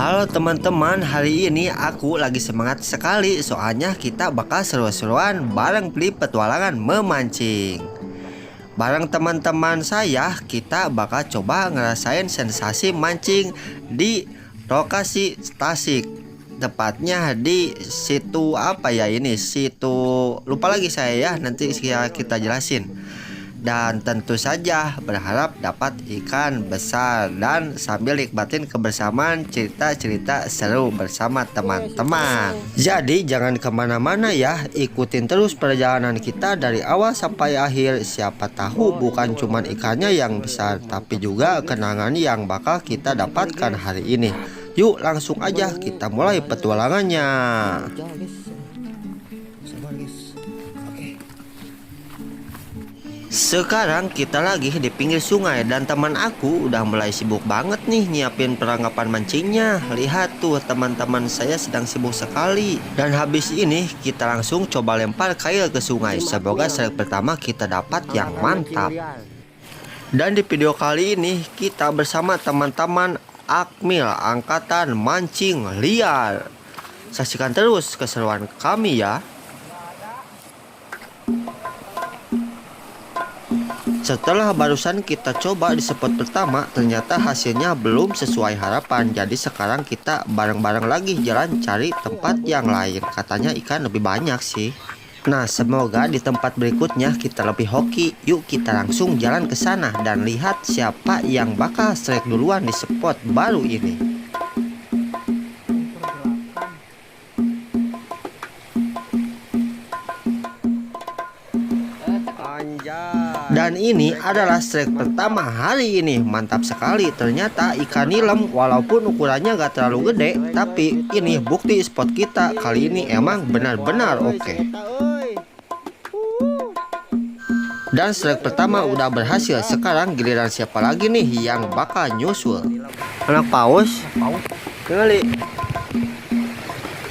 Halo teman-teman, hari ini aku lagi semangat sekali soalnya kita bakal seru-seruan bareng beli petualangan memancing. Bareng teman-teman saya, kita bakal coba ngerasain sensasi mancing di lokasi Tasik. Tepatnya di situ apa ya ini? Situ lupa lagi saya ya, nanti kita jelasin. Dan tentu saja berharap dapat ikan besar dan sambil nikmatin kebersamaan cerita-cerita seru bersama teman-teman. Jadi jangan kemana-mana ya, ikutin terus perjalanan kita dari awal sampai akhir. Siapa tahu bukan cuma ikannya yang besar, tapi juga kenangan yang bakal kita dapatkan hari ini. Yuk langsung aja kita mulai petualangannya. Sekarang kita lagi di pinggir sungai dan teman aku udah mulai sibuk banget nih nyiapin perlengkapan mancingnya. Lihat tuh teman-teman saya sedang sibuk sekali. Dan habis ini kita langsung coba lempar kail ke sungai. Semoga strike pertama kita dapat yang mantap. Dan di video kali ini kita bersama teman-teman Akmil Angkatan Mancing Liar. Saksikan terus keseruan kami ya. Setelah barusan kita coba di spot pertama, ternyata hasilnya belum sesuai harapan. Jadi sekarang kita bareng-bareng lagi jalan cari tempat yang lain. Katanya ikan lebih banyak sih. Nah, semoga di tempat berikutnya kita lebih hoki. Yuk kita langsung jalan ke sana dan lihat siapa yang bakal strike duluan di spot baru ini. Dan ini adalah strike pertama hari ini. Mantap sekali. Ternyata ikan nilem walaupun ukurannya gak terlalu gede, tapi ini bukti spot kita kali ini emang benar-benar oke. Dan strike pertama udah berhasil. Sekarang giliran siapa lagi nih yang bakal nyusul? Anak paus? Kali.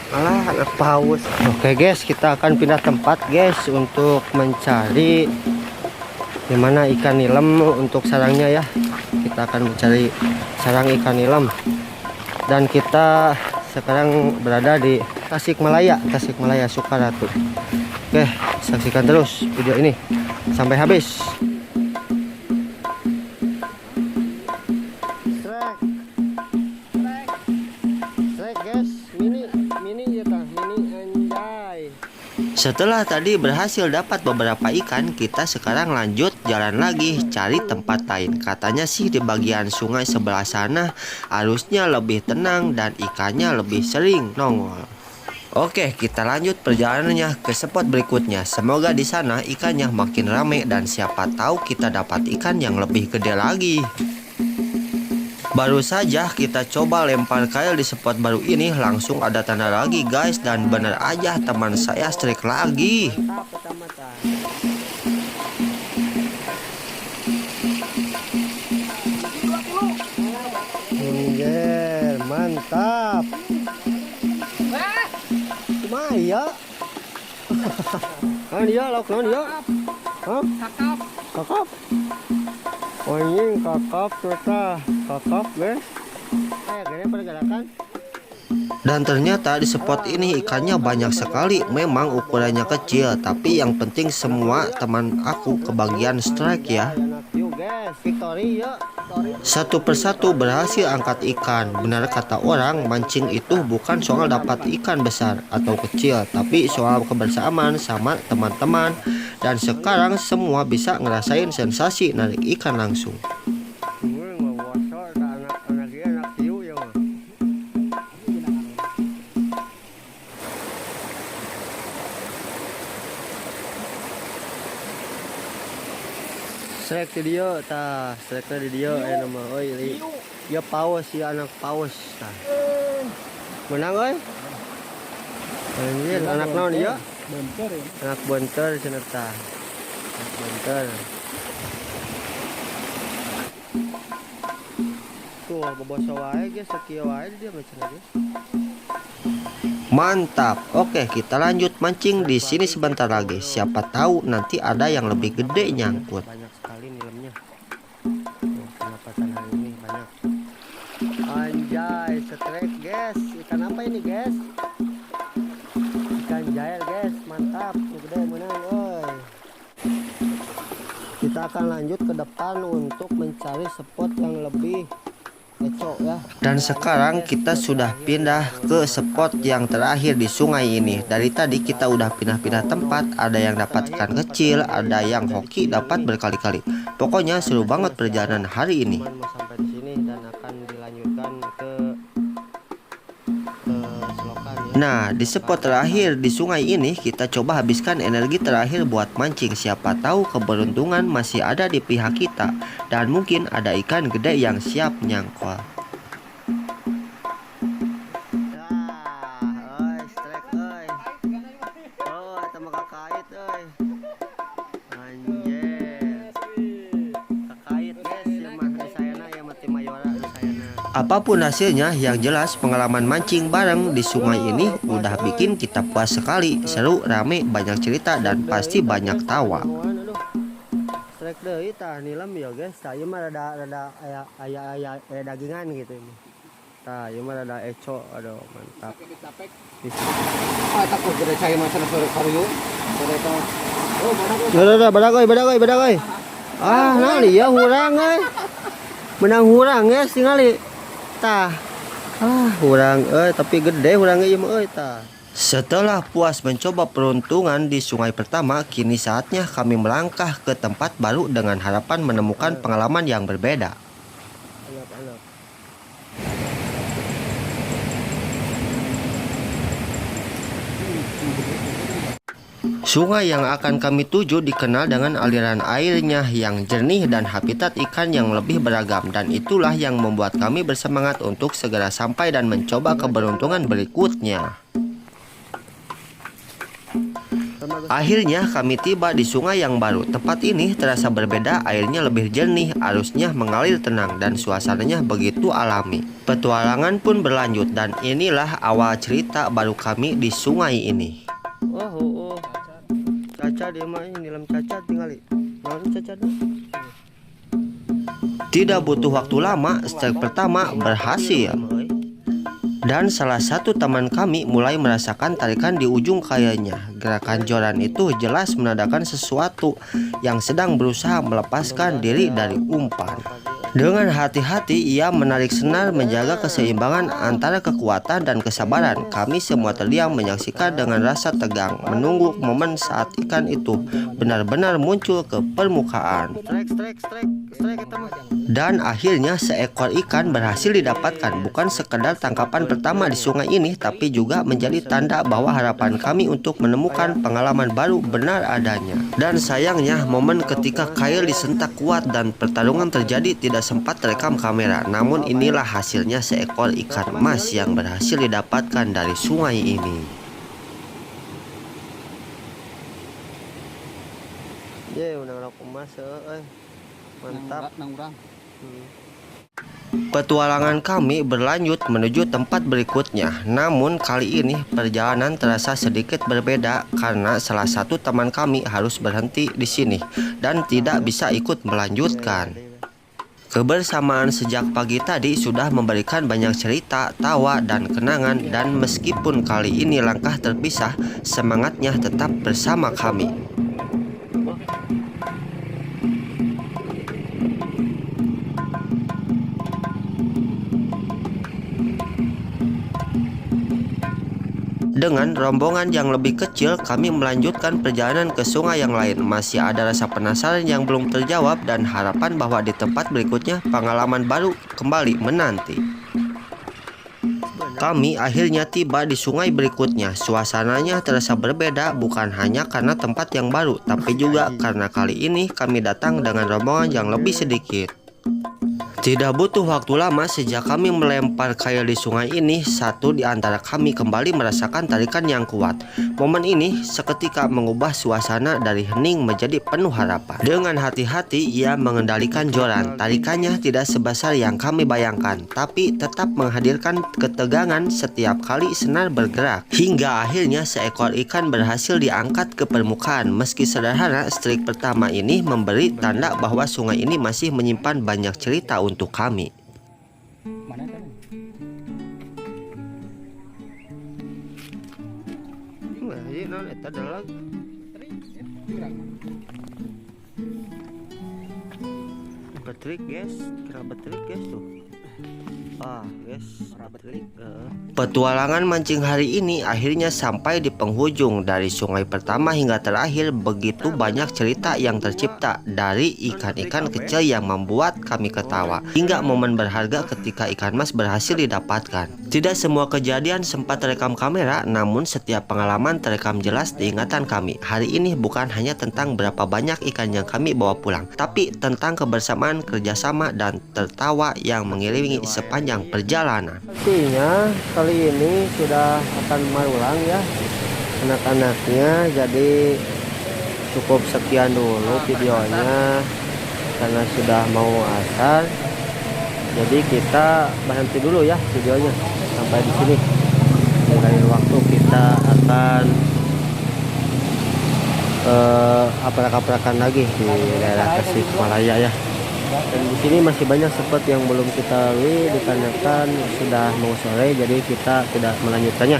Anak paus. Oke guys, kita akan pindah tempat guys untuk mencari dimana ikan nilem untuk sarangnya ya. Kita akan mencari sarang ikan nilem. Dan kita sekarang berada di Tasikmalaya Sukaratu. Oke, saksikan terus video ini sampai habis. Setelah tadi berhasil dapat beberapa ikan, kita sekarang lanjut jalan lagi cari tempat lain. Katanya sih di bagian sungai sebelah sana arusnya lebih tenang dan ikannya lebih sering nongol. Oke, kita lanjut perjalanannya ke spot berikutnya. Semoga di sana ikannya makin rame dan siapa tahu kita dapat ikan yang lebih gede lagi. Baru saja kita coba lempar kail di spot baru ini, langsung ada tanda lagi guys. Dan benar aja teman saya strike lagi. Mantap. Maya. Dia lauk dia. Hah? Kakap. Oh ini kakap kita. Kakap guys. Kayaknya pergerakan. Dan ternyata di spot ini ikannya banyak sekali. Memang ukurannya kecil, tapi yang penting semua teman aku kebagian strike ya. Satu persatu berhasil angkat ikan. Benar kata orang, mancing itu bukan soal dapat ikan besar atau kecil, tapi soal kebersamaan sama teman-teman. Dan sekarang semua bisa ngerasain sensasi narik ikan langsung. Strike di dia, tah strike di dia, nama, oi, dia paus ya anak paus, tah. Menang oi. Anjir, anak naon dia? Bentar ya. Anak bentar cenah tah. Anak bentar. Tuh, boboso wae geus sakieu wae dia macam guys. Mantap. Oke, kita lanjut mancing di sini sebentar lagi. Siapa tahu nanti ada yang lebih gede nyangkut. Banyak sekali nilemnya. Penampasan hari ini banyak. Anjay, strike guys. Ikan apa ini guys? Ikan jail guys, mantap. Gede menang, oi. Kita akan lanjut ke depan untuk mencari spot yang lebih eco ya. Dan sekarang kita sudah pindah ke spot yang terakhir di sungai ini. Dari tadi kita udah pindah-pindah tempat. Ada yang dapat ikan kecil, ada yang hoki dapat berkali-kali. Pokoknya seru banget perjalanan hari ini. Sampai di sini dan akan dilanjutkan ke selokan ya. Nah, di spot terakhir di sungai ini kita coba habiskan energi terakhir buat mancing. Siapa tahu keberuntungan masih ada di pihak kita dan mungkin ada ikan gede yang siap nyangkol. Apapun hasilnya, yang jelas pengalaman mancing bareng di sungai ini udah bikin kita puas sekali. Seru, rame, banyak cerita, dan pasti banyak tawa. Strike deui tah nilam ya guys. Tah ieu mah rada aya dagingan gitu ini. Tah ieu mah rada eco, aduh mantap. Ah takut gede cai mah sana sore karieu. Sore tah. Oh, badag euy. Ah, nah lieu hurang euy. Menang hurang ya tingali. Tah. Ah, hurang tapi gede hurangnya ieu mah euy tah. Setelah puas mencoba peruntungan di sungai pertama, kini saatnya kami melangkah ke tempat baru dengan harapan menemukan pengalaman yang berbeda. Sungai yang akan kami tuju dikenal dengan aliran airnya yang jernih dan habitat ikan yang lebih beragam, dan itulah yang membuat kami bersemangat untuk segera sampai dan mencoba keberuntungan berikutnya. Akhirnya kami tiba di sungai yang baru. Tempat ini terasa berbeda, airnya lebih jernih, arusnya mengalir tenang, dan suasananya begitu alami. Petualangan pun berlanjut, dan inilah awal cerita baru kami di sungai ini. Oh. Caca dia mah ini dalam caca tinggali. Caca dah. Tidak butuh waktu lama, strike pertama berhasil. Dan salah satu teman kami mulai merasakan tarikan di ujung kayanya. Gerakan joran itu jelas menandakan sesuatu yang sedang berusaha melepaskan diri dari umpan. Dengan hati-hati ia menarik senar menjaga keseimbangan antara kekuatan dan kesabaran. Kami semua terdiam menyaksikan dengan rasa tegang, menunggu momen saat ikan itu benar-benar muncul ke permukaan. Dan akhirnya seekor ikan berhasil didapatkan. Bukan sekedar tangkapan pertama di sungai ini, tapi juga menjadi tanda bahwa harapan kami untuk menemukan pengalaman baru benar adanya. Dan sayangnya momen ketika kail disentak kuat dan pertarungan terjadi tidak sempat terekam kamera. Namun inilah hasilnya seekor ikan emas yang berhasil didapatkan dari sungai ini. Mantap. Petualangan kami berlanjut menuju tempat berikutnya. Namun kali ini perjalanan terasa sedikit berbeda karena salah satu teman kami harus berhenti di sini dan tidak bisa ikut melanjutkan. Kebersamaan sejak pagi tadi sudah memberikan banyak cerita, tawa, dan kenangan, dan meskipun kali ini langkah terpisah, semangatnya tetap bersama kami. Dengan rombongan yang lebih kecil, kami melanjutkan perjalanan ke sungai yang lain. Masih ada rasa penasaran yang belum terjawab dan harapan bahwa di tempat berikutnya pengalaman baru kembali menanti. Kami akhirnya tiba di sungai berikutnya. Suasananya terasa berbeda bukan hanya karena tempat yang baru, tapi juga karena kali ini kami datang dengan rombongan yang lebih sedikit. Tidak butuh waktu lama sejak kami melempar kail di sungai ini, satu di antara kami kembali merasakan tarikan yang kuat. Momen ini seketika mengubah suasana dari hening menjadi penuh harapan. Dengan hati-hati ia mengendalikan joran. Tarikannya tidak sebesar yang kami bayangkan, tapi tetap menghadirkan ketegangan setiap kali senar bergerak. Hingga akhirnya seekor ikan berhasil diangkat ke permukaan. Meski sederhana, strike pertama ini memberi tanda bahwa sungai ini masih menyimpan banyak cerita untuk kami. Jadi non eta dalag. Betrik guys, kira betrik guys tuh. Guys, betrik. Petualangan mancing hari ini akhirnya sampai di penghujung. Dari sungai pertama hingga terakhir begitu banyak cerita yang tercipta dari ikan-ikan kecil yang membuat kami ketawa, hingga momen berharga ketika ikan mas berhasil didapatkan. Tidak semua kejadian sempat terekam kamera, namun setiap pengalaman terekam jelas di ingatan kami. Hari ini bukan hanya tentang berapa banyak ikan yang kami bawa pulang, tapi tentang kebersamaan, kerjasama, dan tertawa yang mengiringi sepanjang perjalanan. Artinya kali ini sudah akan marulang ya anak-anaknya, jadi cukup sekian dulu videonya karena sudah mau asar. Jadi kita berhenti dulu ya videonya sampai di sini. Di lain waktu kita akan aprak-aprakan lagi di daerah Tasikmalaya ya. Dan di sini masih banyak spot yang belum kita lalui dikarenakan sudah mau sore, jadi kita tidak melanjutkannya.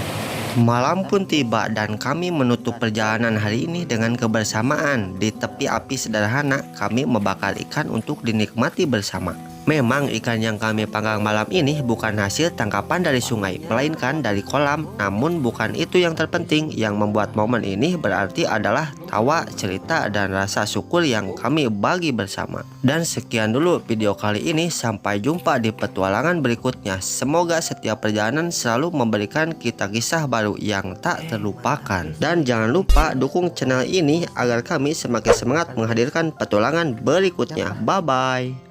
Malam pun tiba dan kami menutup perjalanan hari ini dengan kebersamaan. Di tepi api sederhana kami membakar ikan untuk dinikmati bersama. Memang ikan yang kami panggang malam ini bukan hasil tangkapan dari sungai, melainkan dari kolam. Namun bukan itu yang terpenting. Yang membuat momen ini berarti adalah tawa, cerita, dan rasa syukur yang kami bagi bersama. Dan sekian dulu video kali ini. Sampai jumpa di petualangan berikutnya. Semoga setiap perjalanan selalu memberikan kita kisah baru yang tak terlupakan. Dan jangan lupa dukung channel ini agar kami semakin semangat menghadirkan petualangan berikutnya. Bye bye.